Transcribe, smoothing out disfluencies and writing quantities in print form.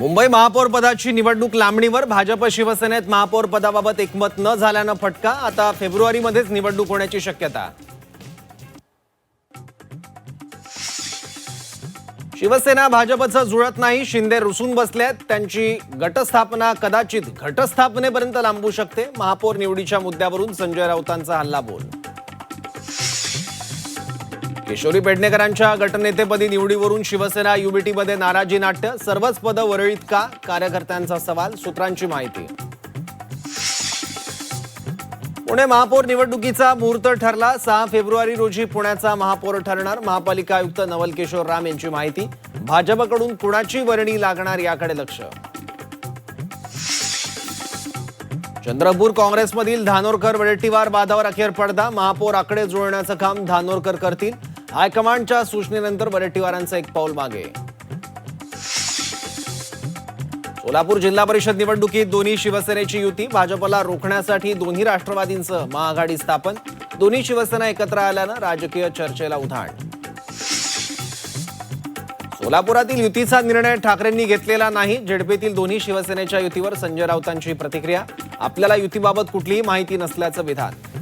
मुंबई महापौर पदाची निवडणूक लांबणीवर. भाजप शिवसेनेत महापौर पदाबाबत एकमत न झाल्यानं फटका. आता फेब्रुवारीमध्येच निवडणूक होण्याची शक्यता. शिवसेना भाजपचं जुळत नाही. शिंदे रुसून बसल्यात. त्यांची गटस्थापना कदाचित घटस्थापनेपर्यंत लांबू शकते. महापौर निवडीच्या मुद्द्यावरून संजय राऊतांचा हल्लाबोल. किशोरी पेडणेकरांच्या गटनेतेपदी निवडीवरून शिवसेना युबीटीमध्ये नाराजी नाट्य. सर्वच पदं वरळीत का? कार्यकर्त्यांचा सवाल. सूत्रांची माहिती. पुणे महापौर निवडणुकीचा मुहूर्त ठरला. 6 फेब्रुवारी रोजी पुण्याचा महापौर ठरणार. महापालिका आयुक्त नवल किशोर राम यांची माहिती. भाजपकडून कुणाची वर्णी लागणार याकडे लक्ष. चंद्रपूर काँग्रेसमधील धानोरकर वडेट्टीवार वादावर अखेर पडदा. महापौर आकडे जुळवण्याचं काम धानोरकर करतील. हायकमांडच्या सूचनेनंतर वडेट्टीवारांचं एक पाऊल मागे. सोलापूर जिल्हा परिषद निवडणुकीत दोन्ही शिवसेनेची युती. भाजपला रोखण्यासाठी दोन्ही राष्ट्रवादींचं महाआघाडी स्थापन. दोन्ही शिवसेना एकत्र आल्यानं राजकीय चर्चेला उधाण. सोलापुरातील युतीचा निर्णय ठाकरेंनी घेतलेला नाही. जेडपीतील दोन्ही शिवसेनेच्या युतीवर संजय राऊतांची प्रतिक्रिया. आपल्याला युतीबाबत कुठलीही माहिती नसल्याचं विधान.